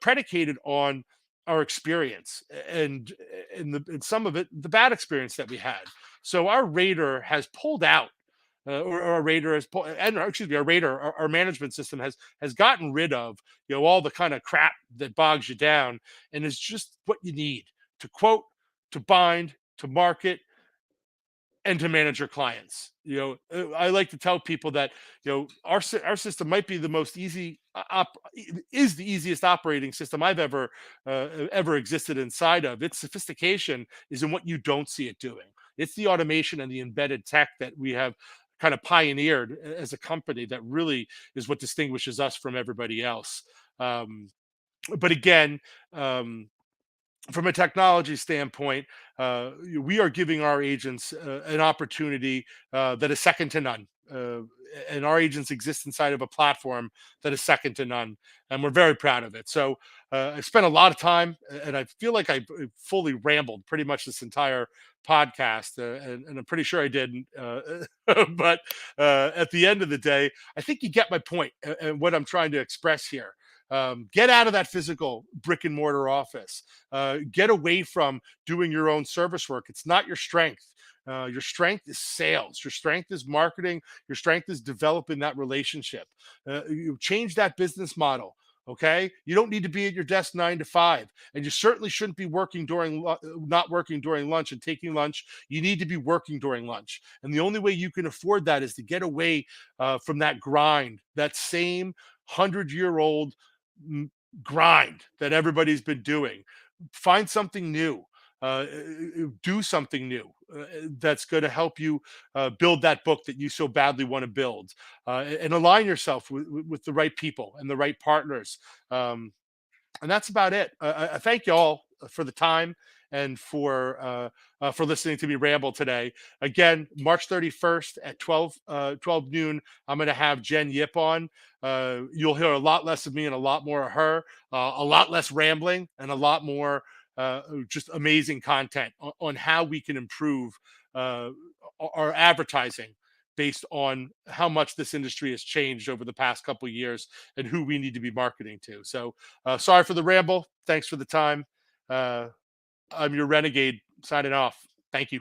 predicated on our experience, and some of it the bad experience that we had. So our rater has pulled out, or our rater has pulled, and excuse me, our rater, our management system has gotten rid of all the kind of crap that bogs you down, and is just what you need to quote, to bind, to market, and to manage your clients. I like to tell people that our system might be the most easy is the easiest operating system I've ever existed inside of. Its sophistication is in what you don't see it doing. It's the automation and the embedded tech that we have kind of pioneered as a company that really is what distinguishes us from everybody else. But again, um, from a technology standpoint, we are giving our agents an opportunity that is second to none. And our agents exist inside of a platform that is second to none, and we're very proud of it. So I spent a lot of time, and I feel like I fully rambled pretty much this entire podcast, and I'm pretty sure I didn't. But at the end of the day, I think you get my point and what I'm trying to express here. Get out of that physical brick and mortar office. Get away from doing your own service work. It's not your strength. Your strength is sales. Your strength is marketing. Your strength is developing that relationship. You change that business model. Okay, you don't need to be at your desk 9 to 5, and you certainly shouldn't be working during not working during lunch and taking lunch. You need to be working during lunch, and the only way you can afford that is to get away from that grind, that same 100-year-old m- grind that everybody's been doing. Find something new. Do something new that's going to help you build that book that you so badly want to build, and align yourself with the right people and the right partners. And that's about it. I thank you all for the time and for listening to me ramble today. Again, March 31st at 12 noon, I'm going to have Jen Yip on. You'll hear a lot less of me and a lot more of her, a lot less rambling and a lot more just amazing content on how we can improve uh, our advertising based on how much this industry has changed over the past couple of years and who we need to be marketing to. So sorry for the ramble. Thanks for the time. Uh, I'm your renegade signing off. Thank you.